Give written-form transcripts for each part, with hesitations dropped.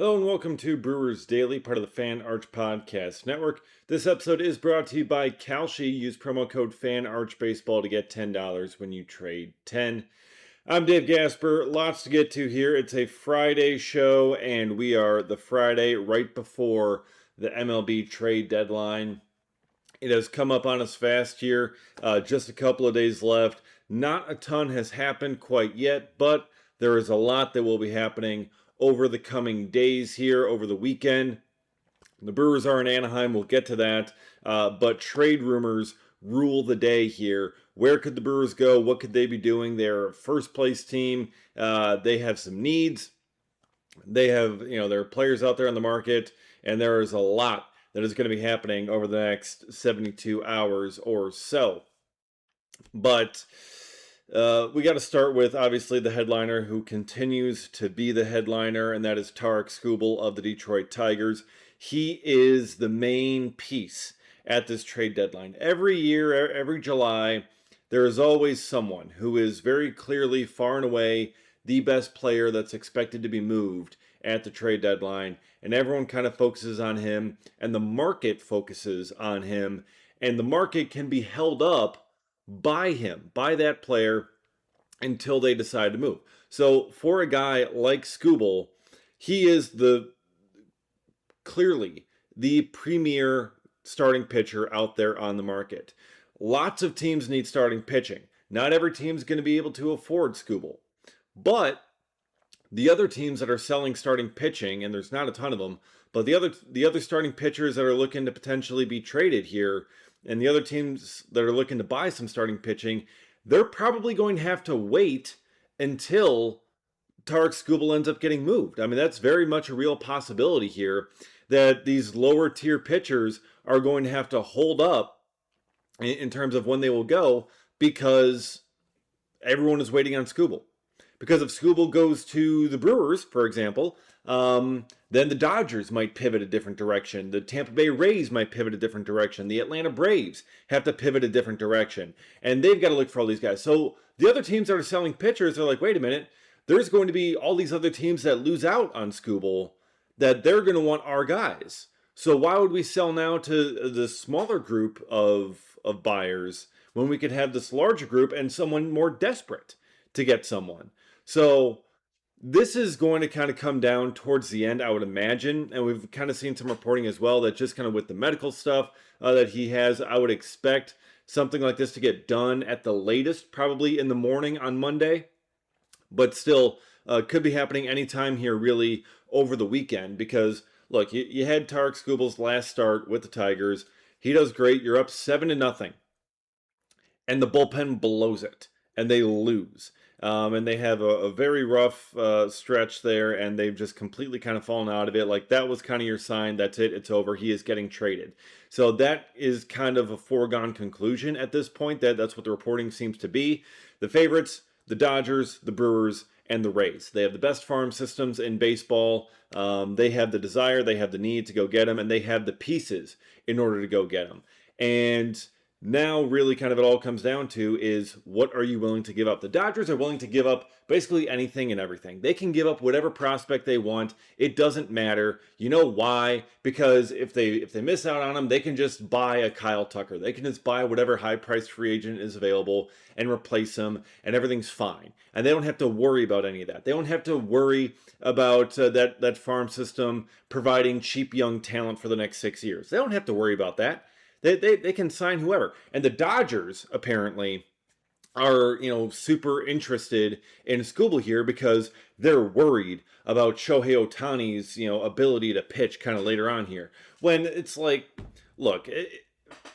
Hello and welcome to Brewers Daily, part of the Fan Arch Podcast Network. This episode is brought to you by Kalshi. Use promo code FANARCHBASEBALL to get $10 when you trade 10. I'm Dave Gasper. Lots to get to here. It's a Friday show, and we are the Friday right before the MLB trade deadline. It has come up on us fast here. Just a couple of days left. Not a ton has happened quite yet, but there is a lot that will be happening over the coming days here, over the weekend. The Brewers are in Anaheim. We'll get to that. But trade rumors rule the day here. Where could the Brewers go? What could they be doing? They're a first-place team. They have some needs. They have, there are players out there on the market, and there is a lot that is going to be happening over the next 72 hours or so. But we got to start with, obviously, the headliner who continues to be the headliner, and that is Tarik Skubal of the Detroit Tigers. He is the main piece at this trade deadline. Every year, every July, there is always someone who is very clearly, far and away, the best player that's expected to be moved at the trade deadline, and everyone kind of focuses on him, and the market focuses on him, and the market can be held up by him, by that player, until they decide to move. So for a guy like Skubal, he is clearly the premier starting pitcher out there on the market. Lots of teams need starting pitching. Not every team is going to be able to afford Skubal. But the other teams that are selling starting pitching, and there's not a ton of them, but the other starting pitchers that are looking to potentially be traded here, and the other teams that are looking to buy some starting pitching, they're probably going to have to wait until Tarik Skubal ends up getting moved. I mean, that's very much a real possibility here, that these lower tier pitchers are going to have to hold up in terms of when they will go, because everyone is waiting on Skubal. Because if Skubal goes to the Brewers, for example, then the Dodgers might pivot a different direction. The Tampa Bay Rays might pivot a different direction. The Atlanta Braves have to pivot a different direction. And they've got to look for all these guys. So the other teams that are selling pitchers are like, wait a minute, there's going to be all these other teams that lose out on Skubal, that they're going to want our guys. So why would we sell now to the smaller group of buyers when we could have this larger group and someone more desperate to get someone? So this is going to kind of come down towards the end, I would imagine. And we've kind of seen some reporting as well that just kind of with the medical stuff that he has, I would expect something like this to get done at the latest, probably in the morning on Monday. But still, could be happening anytime here, really, over the weekend. Because, look, you had Tarik Skubal's last start with the Tigers. He does great. You're up 7-0. And the bullpen blows it. And they lose. And they have a very rough stretch there, and they've just completely kind of fallen out of it. Like, that was kind of your sign. That's it. It's over. He is getting traded. So that is kind of a foregone conclusion at this point. That's what the reporting seems to be. The favorites, the Dodgers, the Brewers, and the Rays. They have the best farm systems in baseball. They have the desire, they have the need to go get them, and they have the pieces in order to go get them. And now, really, kind of it all comes down to is, what are you willing to give up? The Dodgers are willing to give up basically anything and everything. They can give up whatever prospect they want. It doesn't matter. You know why? Because if they miss out on them, they can just buy a Kyle Tucker. They can just buy whatever high-priced free agent is available and replace them, and everything's fine. And they don't have to worry about any of that. They don't have to worry about that farm system providing cheap young talent for the next 6 years. They don't have to worry about that. They can sign whoever. And the Dodgers, apparently, are, super interested in Skubal here because they're worried about Shohei Ohtani's, ability to pitch kind of later on here. When it's like, look,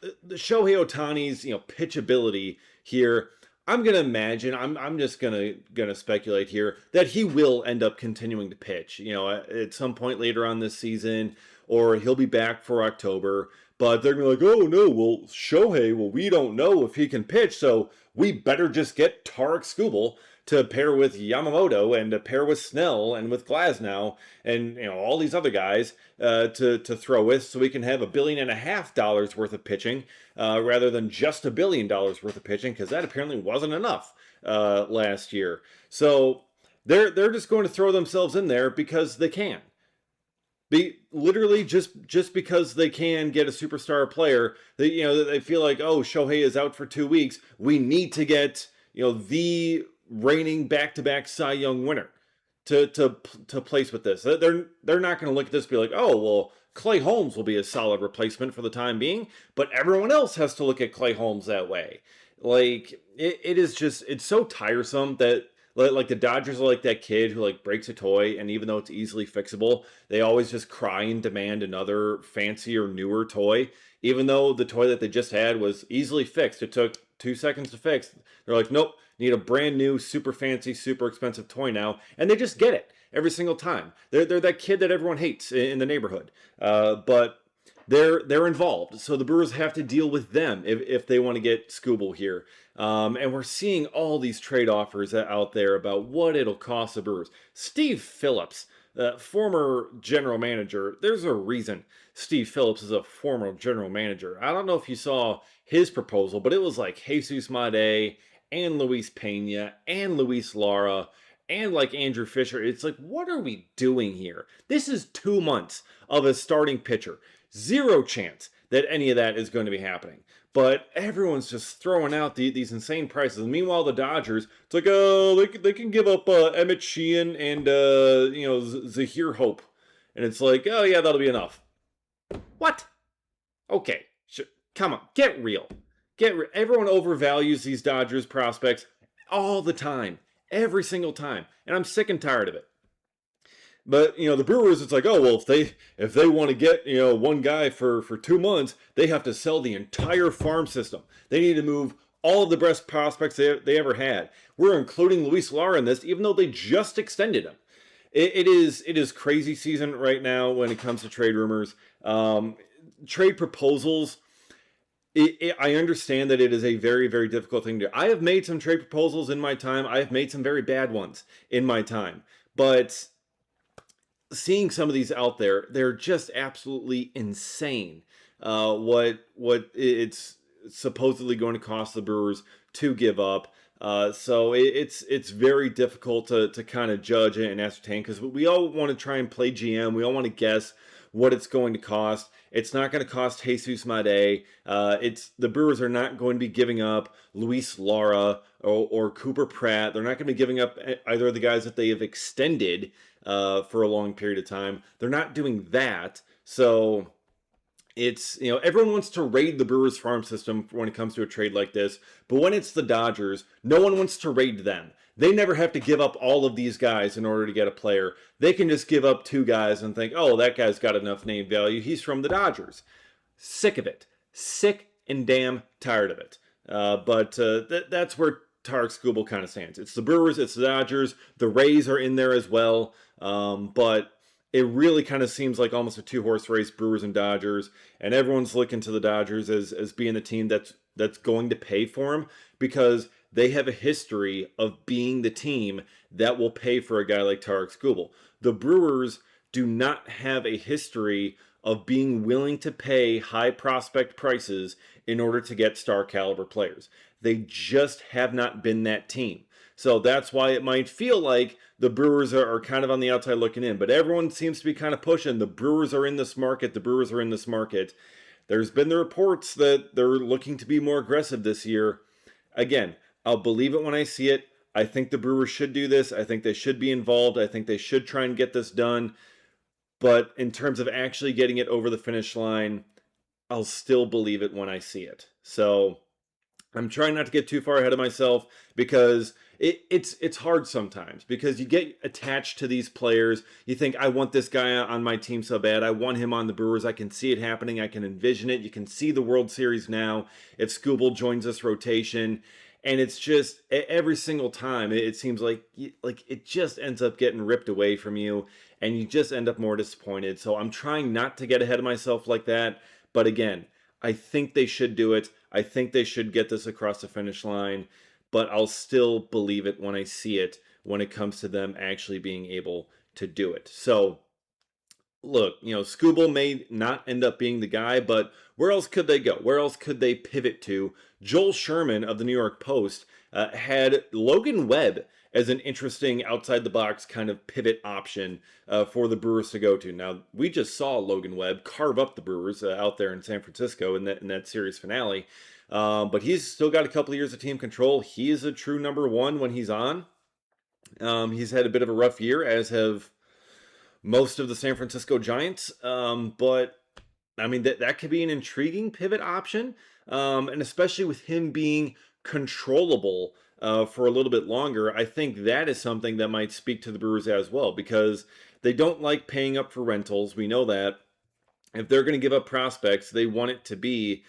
the Shohei Ohtani's, pitch ability here, I'm going to imagine, I'm just going to speculate here, that he will end up continuing to pitch, at some point later on this season, or he'll be back for October. But they're going to be like, oh, no, well, Shohei, we don't know if he can pitch, so we better just get Tarik Skubal to pair with Yamamoto and to pair with Snell and with Glasnow and all these other guys to throw with, so we can have $1.5 billion worth of pitching rather than just $1 billion worth of pitching, because that apparently wasn't enough last year. So they're just going to throw themselves in there because they can. Literally just because they can get a superstar player, they feel like, oh, Shohei is out for 2 weeks. We need to get the reigning back-to-back Cy Young winner to place with this. They're not going to look at this and be like, oh well, Clay Holmes will be a solid replacement for the time being, but everyone else has to look at Clay Holmes that way. Like it is just it's so tiresome that like the Dodgers are like that kid who like breaks a toy, and even though it's easily fixable, they always just cry and demand another fancier, newer toy, even though the toy that they just had was easily fixed. It took 2 seconds to fix. They're like, nope, need a brand new, super fancy, super expensive toy now, and they just get it every single time. They're that kid that everyone hates in the neighborhood, but they're involved, so the Brewers have to deal with them if they want to get Scooble here. And we're seeing all these trade offers out there about what it'll cost the Brewers. Steve Phillips, former general manager, there's a reason Steve Phillips is a former general manager. I don't know if you saw his proposal, but it was like Jesus Made and Luis Pena and Luis Lara and like Andrew Fisher. It's like, what are we doing here? This is 2 months of a starting pitcher. Zero chance that any of that is going to be happening. But everyone's just throwing out these insane prices. Meanwhile, the Dodgers, it's like, they can give up Emmett Sheehan and Zahir Hope, and it's like, oh yeah, that'll be enough. What? Okay, come on, get real. Everyone overvalues these Dodgers prospects all the time, every single time, and I'm sick and tired of it. But the Brewers, it's like, oh well, if they want to get one guy for 2 months, they have to sell the entire farm system. They need to move all of the best prospects they ever had. We're including Luis Lara in this, even though they just extended him. It is crazy season right now when it comes to trade rumors, trade proposals. I understand that it is a very, very difficult thing to do. I have made some trade proposals in my time. I have made some very bad ones in my time, but seeing some of these out there, they're just absolutely insane. What it's supposedly going to cost the Brewers to give up. So it's very difficult to kind of judge and ascertain, because we all want to try and play GM. We all want to guess what it's going to cost. It's not going to cost Jesus Made. The Brewers are not going to be giving up Luis Lara or Cooper Pratt. They're not going to be giving up either of the guys that they have extended for a long period of time. They're not doing that. So it's, everyone wants to raid the Brewers farm system when it comes to a trade like this. But when it's the Dodgers, no one wants to raid them. They never have to give up all of these guys in order to get a player. They can just give up 2 guys and think, oh, that guy's got enough name value. He's from the Dodgers. Sick of it. Sick and damn tired of it. But that's where Tarek Skubal kind of stands. It's the Brewers, it's the Dodgers. The Rays are in there as well. But it really kind of seems like almost a 2-horse race, Brewers and Dodgers. And everyone's looking to the Dodgers as being the team that's going to pay for him, because they have a history of being the team that will pay for a guy like Tarek Skubal. The Brewers do not have a history of being willing to pay high prospect prices in order to get star caliber players. They just have not been that team. So that's why it might feel like the Brewers are kind of on the outside looking in. But everyone seems to be kind of pushing. The Brewers are in this market. The Brewers are in this market. There's been the reports that they're looking to be more aggressive this year. Again, I'll believe it when I see it. I think the Brewers should do this. I think they should be involved. I think they should try and get this done. But in terms of actually getting it over the finish line, I'll still believe it when I see it. So I'm trying not to get too far ahead of myself, because it's hard sometimes, because you get attached to these players. You think, I want this guy on my team so bad. I want him on the Brewers. I can see it happening. I can envision it. You can see the World Series now if Skubal joins this rotation. And it's just every single time it seems like it just ends up getting ripped away from you, and you just end up more disappointed. So I'm trying not to get ahead of myself like that. But again, I think they should do it. I think they should get this across the finish line, but I'll still believe it when I see it, when it comes to them actually being able to do it. So look, Skubal may not end up being the guy, but where else could they go? Where else could they pivot to? Joel Sherman of the New York Post had Logan Webb as an interesting outside the box kind of pivot option for the Brewers to go to. Now, we just saw Logan Webb carve up the Brewers out there in San Francisco in that series finale. But he's still got a couple of years of team control. He is a true number one when he's on. He's had a bit of a rough year, as have most of the San Francisco Giants. But I mean, that could be an intriguing pivot option. And especially with him being controllable for a little bit longer, I think that is something that might speak to the Brewers as well, because they don't like paying up for rentals. We know that. If they're going to give up prospects, they want it to be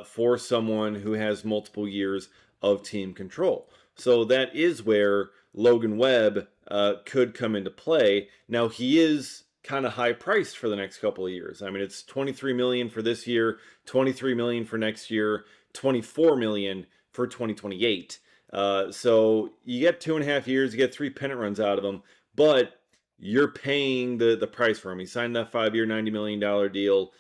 for someone who has multiple years of team control. So that is where Logan Webb could come into play. Now, he is kind of high priced for the next couple of years. I mean, it's $23 million for this year, $23 million for next year, $24 million for 2028. So you get 2.5 years, you get 3 pennant runs out of him, but you're paying the price for him. He signed that 5-year, $90 million deal.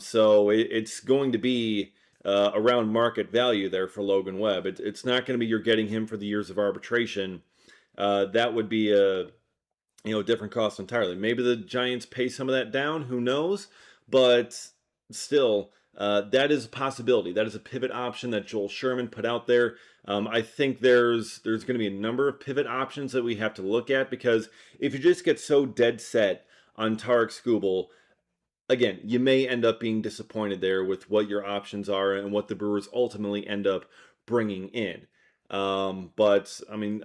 So it's going to be around market value there for Logan Webb. It's not going to be you're getting him for the years of arbitration. That would be a different cost entirely. Maybe the Giants pay some of that down. Who knows? But still, that is a possibility. That is a pivot option that Joel Sherman put out there. I think there's going to be a number of pivot options that we have to look at, because if you just get so dead set on Tarek Skubal, again, you may end up being disappointed there with what your options are and what the Brewers ultimately end up bringing in. But I mean,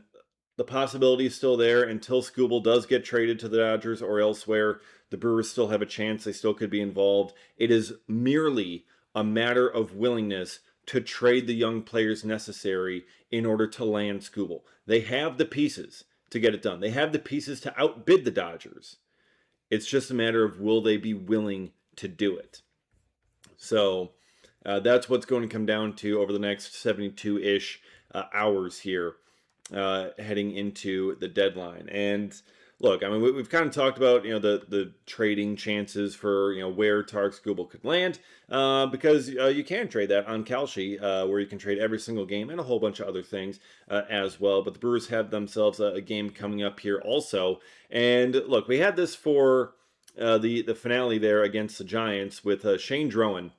the possibility is still there until Skubal does get traded to the Dodgers or elsewhere. The Brewers still have a chance. They still could be involved. It is merely a matter of willingness to trade the young players necessary in order to land Skubal. They have the pieces to get it done. They have the pieces to outbid the Dodgers. It's just a matter of will they be willing to do it. So that's what's going to come down to over the next 72-ish hours here, heading into the deadline. And look, I mean, we've kind of talked about the trading chances for where Tarek Skubal could land, because you can trade that on Kalshi, where you can trade every single game and a whole bunch of other things as well. But the Brewers have themselves a game coming up here also. And look, we had this for the finale there against the Giants with Shane Drowan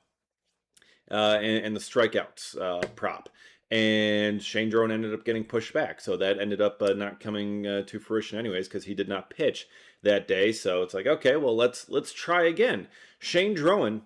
and the strikeouts prop. And Shane Drowan ended up getting pushed back. So that ended up not coming to fruition anyways, because he did not pitch that day. So it's like, okay, well, let's try again. Shane Drowan,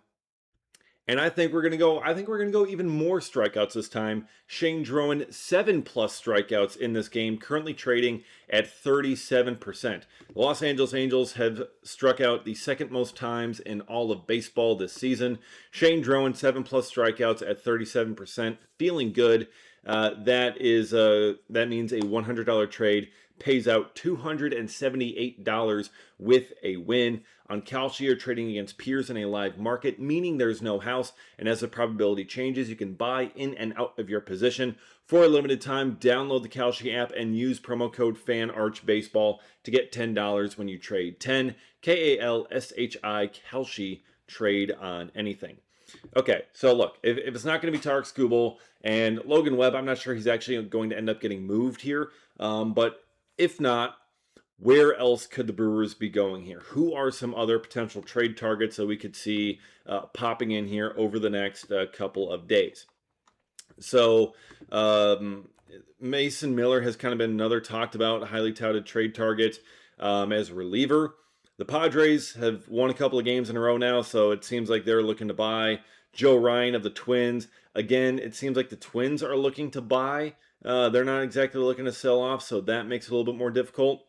and I think we're gonna go even more strikeouts this time. Shane Drowan, 7+ strikeouts in this game, currently trading at 37%. The Los Angeles Angels have struck out the second most times in all of baseball this season. Shane Drowan, 7+ strikeouts at 37%, feeling good. That means a $100 trade pays out $278 with a win. On Kalshi, you're trading against peers in a live market, meaning there's no house, and as the probability changes, you can buy in and out of your position. For a limited time, download the Kalshi app and use promo code FANARCHBASEBALL to get $10 when you trade 10, KALSHI, Kalshi, trade on anything. Okay, so look, if it's not going to be Tarek Skubal and Logan Webb, I'm not sure he's actually going to end up getting moved here, but if not, where else could the Brewers be going here? Who are some other potential trade targets that we could see popping in here over the next couple of days? So Mason Miller has kind of been another talked about, highly touted trade target as a reliever. The Padres have won a couple of games in a row now, so it seems like they're looking to buy. Joe Ryan of the Twins. Again, it seems like the Twins are looking to buy. They're not exactly looking to sell off, so that makes it a little bit more difficult.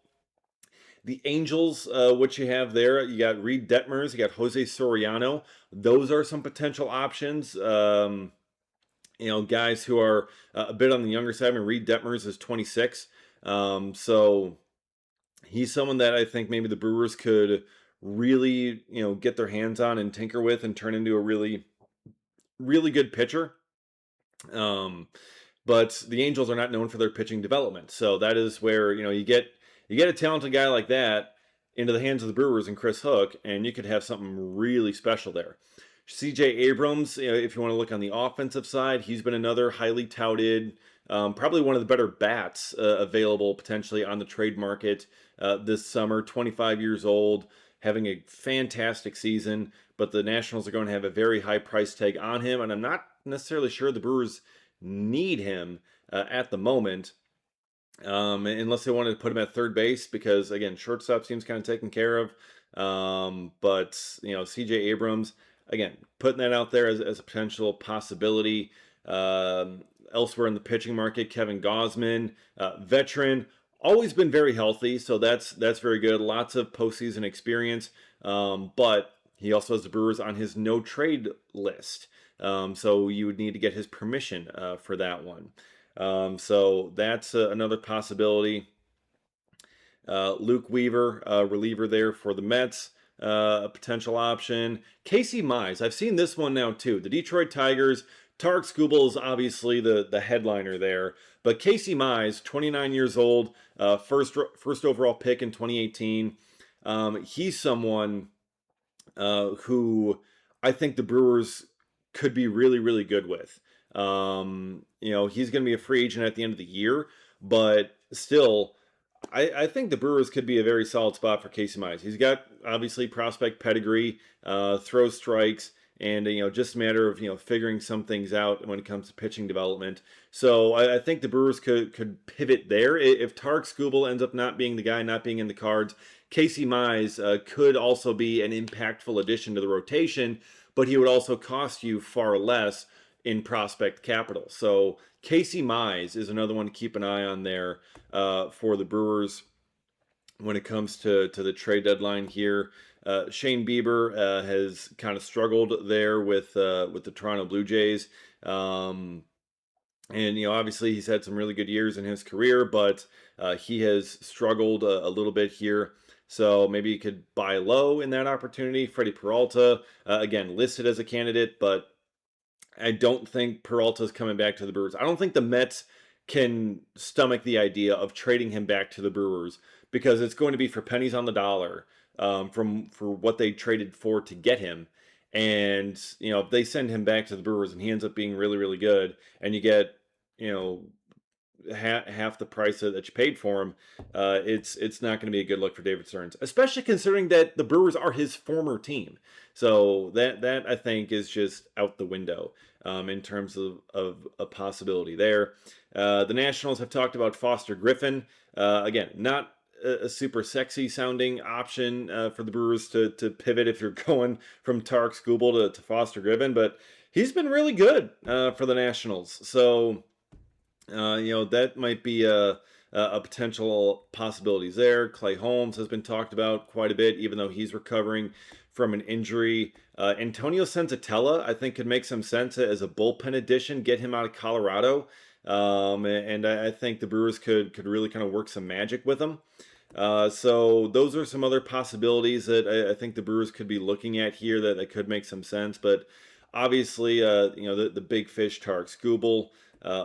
The Angels, what you have there, you got Reed Detmers, you got Jose Soriano. Those are some potential options. Guys who are a bit on the younger side. I mean, Reed Detmers is 26. So he's someone that I think maybe the Brewers could really, get their hands on and tinker with and turn into a really, really good pitcher. But the Angels are not known for their pitching development. So that is where, you get a talented guy like that into the hands of the Brewers and Chris Hook, and you could have something really special there. C.J. Abrams, if you want to look on the offensive side, he's been another highly touted Probably one of the better bats available potentially on the trade market this summer. 25 years old, having a fantastic season, but the Nationals are going to have a very high price tag on him, and I'm not necessarily sure the Brewers need him at the moment. Unless they wanted to put him at third base, because again, shortstop seems kind of taken care of. But CJ Abrams, again, putting that out there as a potential possibility. Elsewhere in the pitching market, Kevin Gausman, veteran, always been very healthy, so that's very good. Lots of postseason experience, but he also has the Brewers on his no trade list. So you would need to get his permission for that one. So that's another possibility. Luke Weaver, reliever there for the Mets, a potential option. Casey Mize, I've seen this one now too. The Detroit Tigers. Tarek Skubal is obviously the headliner there, but Casey Mize, 29 years old, first overall pick in 2018. He's someone who I think the Brewers could be really, really good with. He's going to be a free agent at the end of the year, but still, I think the Brewers could be a very solid spot for Casey Mize. He's got obviously prospect pedigree, throws strikes, and just a matter of figuring some things out when it comes to pitching development. So I think the Brewers could pivot there if Tarek Skubal ends up not being the guy, not being in the cards. Casey Mize could also be an impactful addition to the rotation, but he would also cost you far less in prospect capital. So Casey Mize is another one to keep an eye on there for the Brewers when it comes to the trade deadline here. Shane Bieber has kind of struggled there with the Toronto Blue Jays. And obviously he's had some really good years in his career, but he has struggled a little bit here. So maybe you could buy low in that opportunity. Freddie Peralta, again, listed as a candidate, but I don't think Peralta's coming back to the Brewers. I don't think the Mets can stomach the idea of trading him back to the Brewers, because it's going to be for pennies on the dollar for what they traded for to get him. And if they send him back to the Brewers and he ends up being really, really good, and you get half the price that you paid for him, it's not going to be a good look for David Stearns, especially considering that the Brewers are his former team. So that I think is just out the window in terms of a possibility there. The Nationals have talked about Foster Griffin. Again, not a super sexy sounding option for the Brewers to pivot if you're going from Tarek Skubal to Foster Griffin, but he's been really good for the Nationals. So that might be a potential possibilities there. Clay Holmes has been talked about quite a bit, even though he's recovering from an injury. Antonio Senzatella, I think, could make some sense as a bullpen addition. Get him out of Colorado, and I think the Brewers could really kind of work some magic with him. So those are some other possibilities that I think the Brewers could be looking at here that could make some sense. But obviously, the big fish, Tarek Skubal.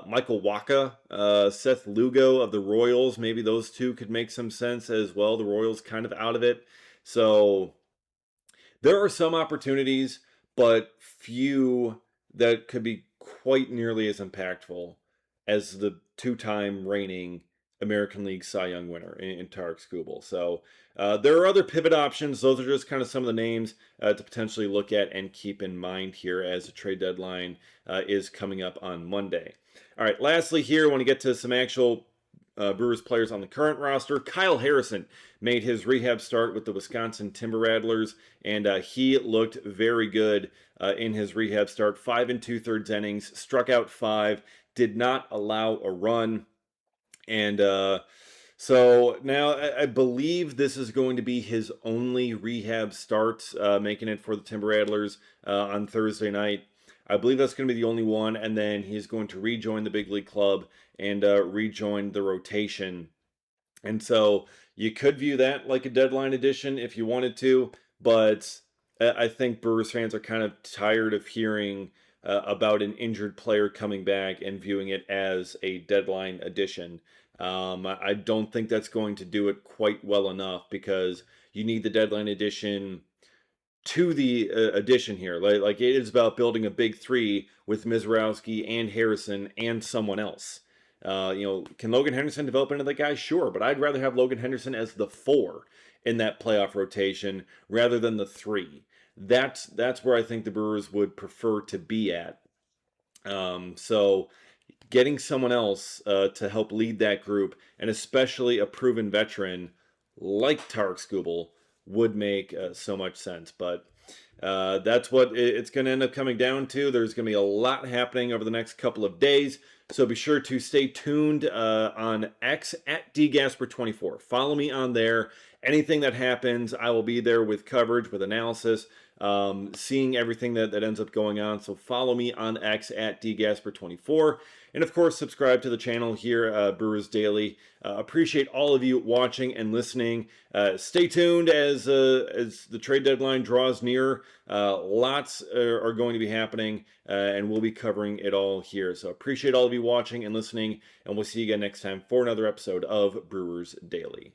Michael Wacha, Seth Lugo of the Royals, maybe those two could make some sense as well. The Royals kind of out of it. So there are some opportunities, but few that could be quite nearly as impactful as the two-time reigning American League Cy Young winner in Tarek Skubal. So there are other pivot options. Those are just kind of some of the names to potentially look at and keep in mind here as the trade deadline is coming up on Monday. All right, lastly here, I want to get to some actual Brewers players on the current roster. Kyle Harrison made his rehab start with the Wisconsin Timber Rattlers, and he looked very good in his rehab start. 5 2/3 innings, struck out 5, did not allow a run. And so now I believe this is going to be his only rehab start, making it for the Timber Rattlers on Thursday night. I believe that's going to be the only one, and then he's going to rejoin the big league club and rejoin the rotation. And so you could view that like a deadline addition if you wanted to, but I think Brewers fans are kind of tired of hearing about an injured player coming back and viewing it as a deadline addition. I don't think that's going to do it quite well enough, because you need the deadline addition to the addition here. Like it is about building a big three with Mizrowski and Harrison and someone else. Can Logan Henderson develop into that guy? Sure, but I'd rather have Logan Henderson as the 4 in that playoff rotation rather than the 3. That's where I think the Brewers would prefer to be at. So getting someone else to help lead that group, and especially a proven veteran like Tarek Skubal, would make so much sense. But that's what it's going to end up coming down to. There's going to be a lot happening over the next couple of days. So be sure to stay tuned on X at dgasper24. Follow me on there. Anything that happens, I will be there with coverage, with analysis, seeing everything that ends up going on. So follow me on X at dgasper24. And of course, subscribe to the channel here, Brewers Daily. Appreciate all of you watching and listening. Stay tuned as the trade deadline draws near. Lots are going to be happening, and we'll be covering it all here. So appreciate all of you watching and listening, and we'll see you again next time for another episode of Brewers Daily.